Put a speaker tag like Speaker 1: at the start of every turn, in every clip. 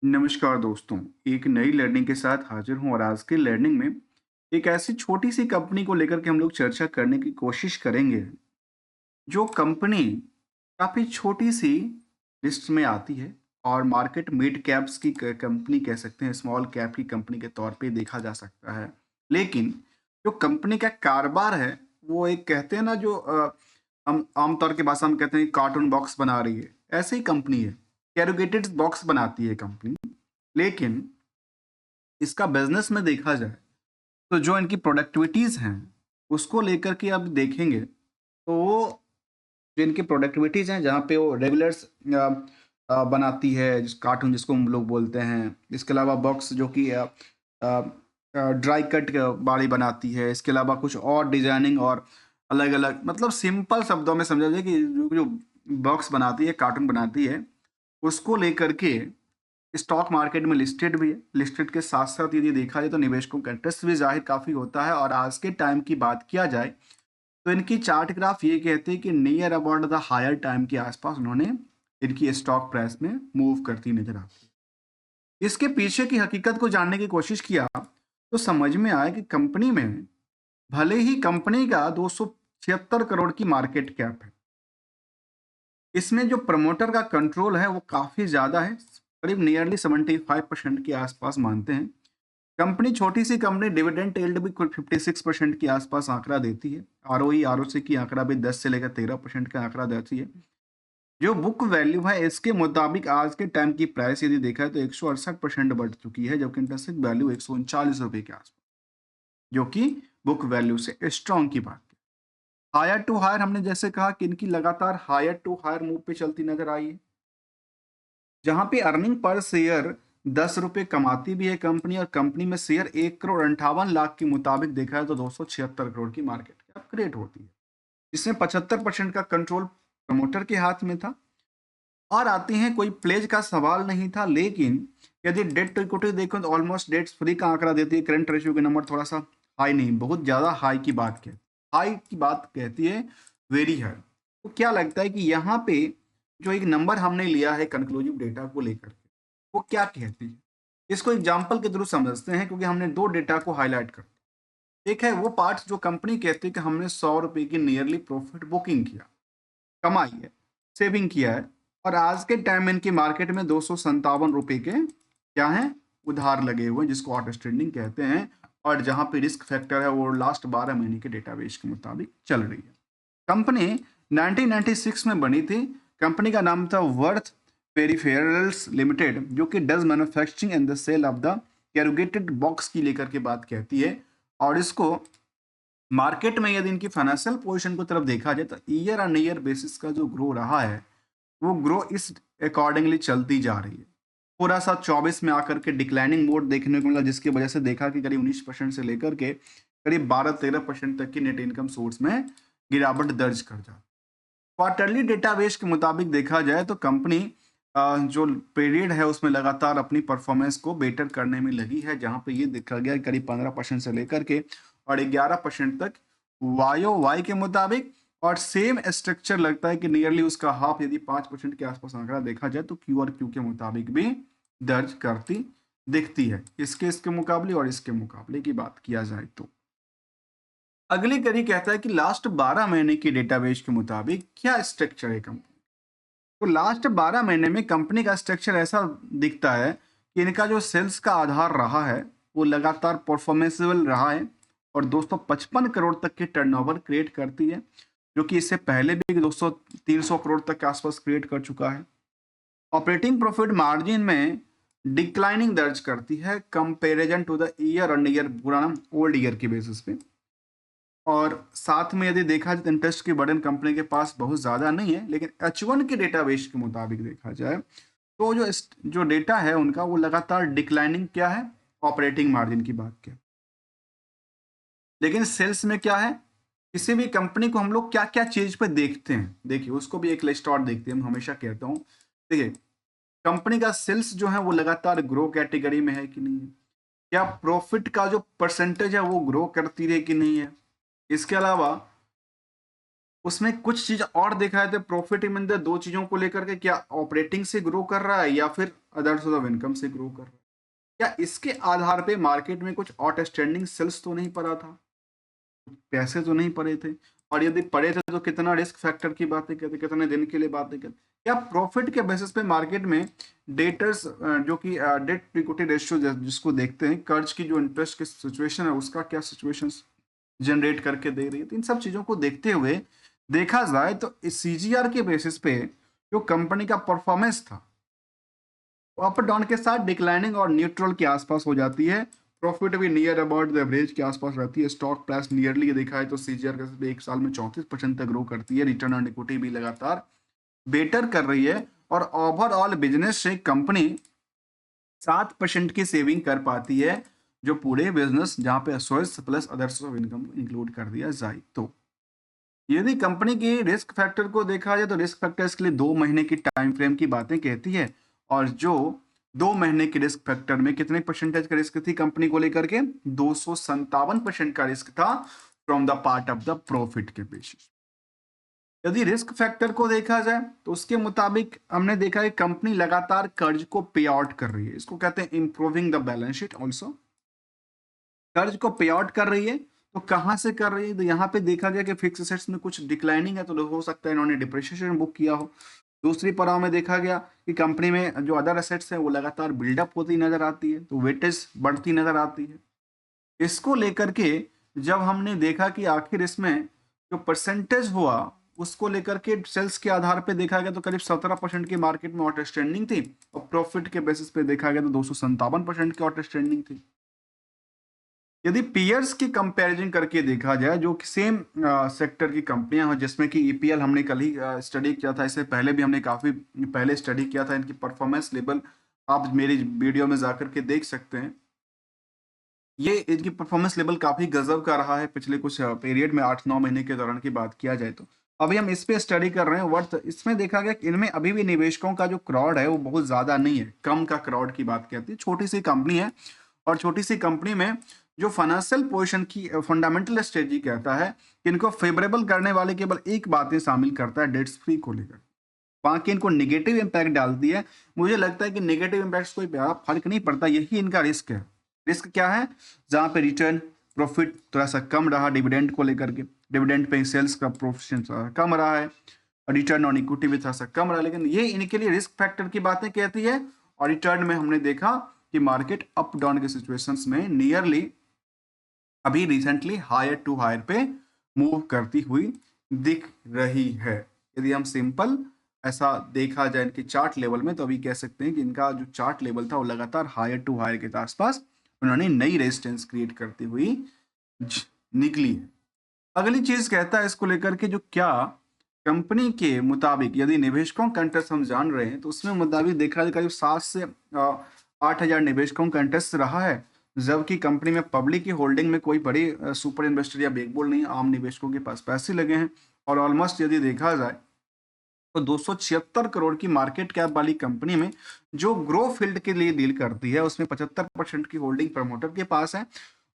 Speaker 1: नमस्कार दोस्तों, एक नई लर्निंग के साथ हाजिर हूँ और आज की लर्निंग में एक ऐसी छोटी सी कंपनी को लेकर के हम लोग चर्चा करने की कोशिश करेंगे, जो कंपनी काफ़ी छोटी सी लिस्ट में आती है और मार्केट मिड कैप्स की कंपनी कह सकते हैं, स्मॉल कैप की कंपनी के तौर पे देखा जा सकता है। लेकिन जो कंपनी का कारोबार है, वो एक कहते हैं ना जो हम आमतौर की भाषा में कहते हैं कार्टून बॉक्स बना रही है, ऐसे ही कंपनी है। कैरुगेटेड बॉक्स बनाती है कंपनी। लेकिन इसका बिज़नेस में देखा जाए, तो जो इनकी प्रोडक्टिविटीज़ हैं, उसको लेकर के अब देखेंगे, तो वो जो इनकी प्रोडक्टिविटीज़ हैं, जहाँ पे वो रेगुलर्स बनाती है, जिस कार्टून जिसको हम लोग बोलते हैं। इसके अलावा बॉक्स जो कि ड्राई कट वाली बनाती है। इसके अलावा कुछ और डिज़ाइनिंग और अलग-अलग मतलब सिंपल शब्दों में समझा जाए कि जो जो बॉक्स बनाती है, कार्टून बनाती है, उसको लेकर के स्टॉक मार्केट में लिस्टेड भी है। लिस्टेड के साथ-साथ यदि देखा जाए तो निवेशकों का इंटरेस्ट भी ज़ाहिर काफ़ी होता है और आज के टाइम की बात किया जाए, तो इनकी चार्ट ग्राफ ये कहते हैं कि near about the higher time के आस-पास उन्होंने इनकी स्टॉक प्राइस में मूव करती नज़र आती है। इसके पीछे की हकीकत को जानने की कोशिश किया, तो समझ में आया कि कंपनी में भले ही कंपनी का 276 करोड़ की मार्केट कैप है। इसमें जो प्रमोटर का कंट्रोल है वो काफ़ी ज़्यादा है, करीब नियरली 75% के आसपास मानते हैं। कंपनी छोटी सी कंपनी डिविडेंड यील्ड भी कुल 56% के आसपास आंकड़ा देती है। आरओई, आरओसी की आंकड़ा भी 10 से लेकर 13% का आंकड़ा देती है। जो बुक वैल्यू है इसके मुताबिक आज के टाइम की प्राइस यदि देखा है तो 168% बढ़ चुकी है, जबकि इंटरेस्ट वैल्यू 139 रुपए के आसपास, जो कि बुक वैल्यू से स्ट्रॉन्ग की बात है। हायर टू हायर हमने जैसे कहा कि इनकी लगातार हायर टू हायर मूव पे चलती नजर आई है, जहां पे अर्निंग पर शेयर 10 रुपए कमाती भी है कंपनी और कंपनी में शेयर 1 करोड़ 58 लाख के मुताबिक देखा है तो 276 करोड़ की मार्केट कैप क्रिएट होती है, जिसमें 75% का कंट्रोल प्रमोटर के हाथ में था। और आते हैं, कोई प्लेज का सवाल नहीं था, लेकिन यदि डेट टू इक्विटी देखो तो ऑलमोस्ट डेट्स फ्री का आंकड़ा देती है। करंट रेशियो के नंबर थोड़ा सा हाई नहीं, बहुत ज़्यादा हाई की बात कहती है, वेरी हाई। तो क्या लगता है कि यहाँ पे जो एक नंबर हमने लिया है कंक्लूसिव डेटा को लेकर के, वो क्या कहती है? इसको एग्जाम्पल के थ्रू समझते हैं, क्योंकि हमने दो डेटा को हाईलाइट कर। एक है वो पार्ट जो कंपनी कहती है कि हमने 100 रुपए की नियरली प्रॉफिट बुकिंग किया, कमाई है, सेविंग किया है, और आज के टाइम में इनकी मार्केट में 257 रुपए के क्या हैं, उधार लगे हुए हैं, जिसको आउटस्टैंडिंग कहते हैं। और जहां पे रिस्क फैक्टर है वो लास्ट 12 महीने के डेटाबेस के मुताबिक चल रही है। कंपनी 1996 में बनी थी। कंपनी का नाम था वर्थ पेरिफेरल्स लिमिटेड, जो कि does manufacturing and the sale of the corrugated box की लेकर के बात कहती है। और इसको मार्केट में यदि इनकी फाइनेंशियल पोजीशन को तरफ देखा जाए, तो ईयर ऑन ईयर बेसिस का जो ग्रो रहा है, वो ग्रो इस अकॉर्डिंगली चलती जा रही है। थोड़ा सा 24 में आकर के डिक्लाइनिंग मोड देखने को मिला, जिसकी वजह से देखा कि करीब 19% से लेकर के करीब 12-13% तक की नेट इनकम सोर्स में गिरावट दर्ज कर जा। क्वार्टरली डेटाबेस के मुताबिक देखा जाए तो कंपनी जो पीरियड है उसमें लगातार अपनी परफॉर्मेंस को बेटर करने में लगी है, जहां पे ये देखा गया करीब 15% से लेकर के और 11% तक वायो वाई के मुताबिक। और सेम स्ट्रक्चर लगता है कि नियरली उसका हाफ यदि 5% के आसपास आंकड़ा देखा जाए तो क्यू और क्यू के मुताबिक भी दर्ज करती दिखती है, इसके मुकाबले और इसके मुकाबले की बात किया जाए तो। अगली कड़ी कहता है कि लास्ट 12 महीने की डेटाबेस के मुताबिक क्या स्ट्रक्चर है कंपनी। तो लास्ट 12 महीने में कंपनी का स्ट्रक्चर ऐसा दिखता है कि इनका जो सेल्स का आधार रहा है वो लगातार परफॉर्मेंसेबल रहा है और 255 करोड़ तक की टर्नओवर क्रिएट करती है, जो कि इससे पहले भी 200-300 करोड़ तक के आसपास क्रिएट कर चुका है। ऑपरेटिंग प्रॉफिट मार्जिन में डिक्लाइनिंग दर्ज करती है comparison to the year on year, पुराना ओल्ड ईयर के बेसिस पे। और साथ में यदि देखा जाए तो इंटरेस्ट की बर्डन कंपनी के पास बहुत ज़्यादा नहीं है, लेकिन H1 के डेटाबेस के मुताबिक देखा जाए तो जो डेटा है उनका वो लगातार डिक्लाइनिंग क्या है, ऑपरेटिंग मार्जिन की बात क्या। लेकिन सेल्स में क्या है, किसी भी कंपनी को हम लोग क्या क्या चीज पे देखते हैं, देखिए उसको भी एक लिस्ट और देखते हैं। हम हमेशा कहता हूँ, देखिए कंपनी का सेल्स जो है वो लगातार ग्रो कैटेगरी में है कि नहीं है, क्या प्रॉफिट का जो परसेंटेज है वो ग्रो करती रही कि नहीं है। इसके अलावा उसमें कुछ चीज और देखा है तो प्रॉफिट इन द दो चीजों को लेकर के, क्या ऑपरेटिंग से ग्रो कर रहा है या फिर अदर सोर्स ऑफ इनकम से ग्रो कर रहा है? क्या इसके आधार पे मार्केट में कुछ आउटस्टैंडिंग सेल्स तो नहीं पड़ा था? पैसे तो नहीं पड़े थे? और यदि पड़े थे तो कितना रिस्क फैक्टर की बातें करते, कितने दिन के लिए बातें करते? क्या प्रॉफिट के बेसिस पे मार्केट में डेटर्स जो कि डेट इक्विटी रेशियो जिसको देखते हैं, कर्ज की जो इंटरेस्ट की सिचुएशन है उसका क्या सिचुएशन जनरेट करके दे रही है? तो इन सब चीजों को देखते हुए देखा जाए तो इस सीजीआर के बेसिस पे जो कंपनी का परफॉर्मेंस था अप डाउन के साथ डिक्लाइनिंग और न्यूट्रल के आसपास हो जाती है। प्रॉफिट भी नियर अबाउट द एवरेज के आसपास रहती है। स्टॉक प्राइस नियरली देखा है तो सीजीआर का एक साल में 34% तक ग्रो करती है। रिटर्न ऑन इक्विटी भी लगातार बेटर कर रही है और ओवरऑल बिजनेस से कंपनी 7% की सेविंग कर पाती है, जो पूरे बिजनेस जहां पे source plus other source of income include कर दिया जाए तो। यदि कंपनी की रिस्क फैक्टर को देखा जाए तो रिस्क फैक्टर्स के लिए 2 महीने की टाइम फ्रेम की बातें कहती है। और जो 2 महीने के रिस्क फैक्टर में कितने परसेंटेज का रिस्क थी कंपनी को लेकर के? 257% का रिस्क था from the part of the profit के बेसिस। यदि रिस्क फैक्टर को देखा जाए तो उसके मुताबिक हमने देखा है कंपनी लगातार कर्ज को पे आउट कर रही है। इसको कहते हैं improving the balance sheet also. कर्ज को पे आउट कर रही है तो कहां से कर रही है? तो यहाँ पे देखा गया कि फिक्स एसेट्स में कुछ डिक्लाइनिंग है तो हो सकता है इन्होंने डिप्रिसिएशन बुक किया हो। दूसरी पड़ाव में देखा गया कि कंपनी में जो अदर एसेट्स है वो लगातार बिल्डअप होती नजर आती है, तो वेटेज बढ़ती नजर आती है। इसको लेकर के जब हमने देखा कि आखिर इसमें जो परसेंटेज हुआ उसको लेकर के सेल्स के आधार पे देखा गया तो करीब 17% की मार्केट में आउटस्टैंडिंग थी और प्रॉफिट के बेसिस पे देखा गया तो 257% की आउटस्टैंडिंग थी। यदि पीयर्स की कंपैरिजन करके देखा जाए जो कि सेम सेक्टर की कंपनियां हैं, जिसमें कि ईपीएल हमने कल ही स्टडी किया था, इससे पहले भी हमने काफी पहले स्टडी किया था, इनकी परफॉर्मेंस लेवल आप मेरी वीडियो में जाकर के देख सकते हैं। ये इनकी परफॉर्मेंस लेवल काफी गजब का रहा है पिछले कुछ पीरियड में, 8-9 महीने के दौरान की बात किया जाए तो। अभी हम इस पे स्टडी कर रहे हैं वर्थ। इसमें देखा गया कि इनमें अभी भी निवेशकों का जो क्राउड है वो बहुत ज्यादा नहीं है, कम का क्राउड की बात कहती है। छोटी सी कंपनी है और छोटी सी कंपनी में जो फाइनेंशियल पोजीशन की फंडामेंटल स्ट्रेटजी कहता है कि इनको फेवरेबल करने वाले केवल एक बातें शामिल करता है, डेट्स फ्री को लेकर। बाकी इनको नेगेटिव इंपैक्ट डालती है। मुझे लगता है कि नेगेटिव इंपैक्ट कोई बड़ा फर्क नहीं पड़ता, यही इनका रिस्क है। रिस्क क्या है? जहां पे रिटर्न प्रॉफिट थोड़ा सा कम रहा डिविडेंड को लेकर के, डिविडेंड पे सेल्स का प्रॉफिट कम रहा है, रिटर्न ऑन इक्विटी भी थोड़ा सा कम रहा, लेकिन ये इनके लिए रिस्क फैक्टर की बातें कहती है। और रिटर्न में हमने देखा कि मार्केट अप डाउन के सिचुएशंस में नियरली अभी रिसेंटली हायर टू हायर पे मूव करती हुई दिख रही है। यदि हम सिंपल ऐसा देखा जाए इनके चार्ट लेवल में तो अभी कह सकते हैं कि इनका जो चार्ट लेवल था वो लगातार हायर टू हायर के आसपास उन्होंने नई रेजिस्टेंस क्रिएट करती हुई निकली है। अगली चीज कहता है इसको लेकर के जो क्या कंपनी के मुताबिक यदि निवेशकों का इंटरेस्ट हम जान रहे हैं तो उसमें मुताबिक देखा जाए करीब 7 से 8 हजार निवेशकों का इंटरेस्ट रहा है, जबकि कंपनी में पब्लिक की होल्डिंग में कोई बड़ी सुपर इन्वेस्टर या बिग बुल नहीं, आम निवेशकों के पास पैसे लगे हैं। और ऑलमोस्ट यदि देखा जाए तो 276 करोड़ की मार्केट कैप वाली कंपनी में जो ग्रो फील्ड के लिए डील करती है उसमें 75% की होल्डिंग प्रमोटर के पास है।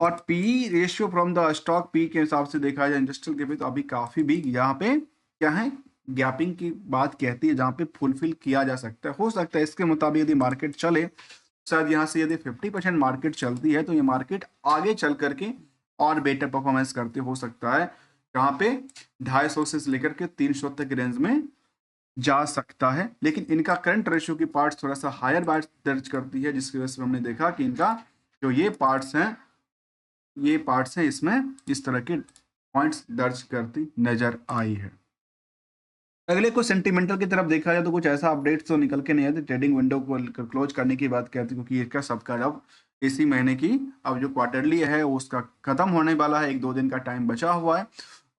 Speaker 1: और P ratio from the stock P के हिसाब से देखा जाए इंडस्ट्रियल के भी तो अभी काफी भी यहाँ पे क्या है गैपिंग की बात कहती है, जहाँ पे फुलफिल किया जा सकता है। हो सकता है इसके मुताबिक यदि मार्केट चले, शायद यहाँ से यदि 50% मार्केट चलती है तो ये मार्केट आगे चल करके और बेटर परफॉर्मेंस करते हो सकता है, जहाँ पे 250 से लेकर के 300 तक रेंज में जा सकता है। लेकिन इनका करंट रेशियो की पार्ट्स थोड़ा सा हायर बार्स दर्ज करती है, जिसकी वजह से हमने देखा कि इनका जो ये पार्ट्स हैं इसमें इस तरह के पॉइंट्स दर्ज करती नजर आई है। अगले कुछ सेंटिमेंटल की तरफ देखा जाए तो कुछ ऐसा अपडेट तो निकल के नहीं आते। ट्रेडिंग विंडो को क्लोज करने की बात करती है क्योंकि इसका सबका अब इसी महीने की अब जो क्वार्टरली है उसका खत्म होने वाला है, 1-2 दिन का टाइम बचा हुआ है।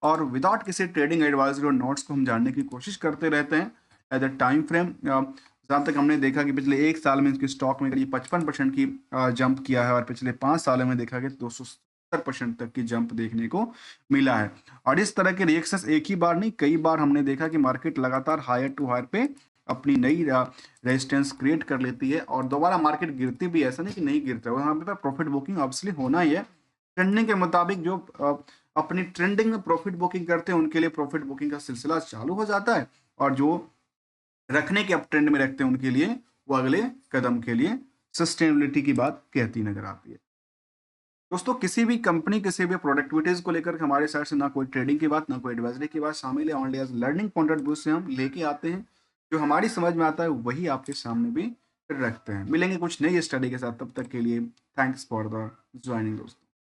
Speaker 1: और विदाउट किसी ट्रेडिंग एडवाइजरी और नोट्स को हम जानने की कोशिश करते रहते हैं एज अ टाइम फ्रेम। जहाँ तक हमने देखा कि पिछले 1 साल में इसकी स्टॉक में करीब 55% की जंप किया है और पिछले 5 सालों में देखा गया 270% तक की जंप देखने को मिला है। और इस तरह के रिएक्शंस एक ही बार नहीं कई बार हमने देखा कि मार्केट लगातार हायर टू हायर पे अपनी नई रेजिस्टेंस क्रिएट कर लेती है और दोबारा मार्केट गिरती भी, ऐसा नहीं कि नहीं गिरता है, वहाँ पे प्रॉफिट बुकिंग ऑब्वियसली होना ही है। ट्रेंडिंग के मुताबिक जो अपनी ट्रेंडिंग में प्रॉफिट बुकिंग करते हैं उनके लिए प्रॉफिट बुकिंग का सिलसिला चालू हो जाता है और जो रखने के अप ट्रेंड में रखते हैं उनके लिए वो अगले कदम के लिए सस्टेनेबिलिटी की बात कहती नजर आती है। दोस्तों, किसी भी कंपनी, किसी भी प्रोडक्टिविटीज को लेकर हमारे साइड से ना कोई ट्रेडिंग की बात, ना कोई एडवाइजरी की बात शामिल है। Only as learning point of view से हम लेके आते हैं, जो हमारी समझ में आता है वही आपके सामने भी रखते हैं। मिलेंगे कुछ नई स्टडी के साथ, तब तक के लिए थैंक्स फॉर द ज्वाइनिंग दोस्तों।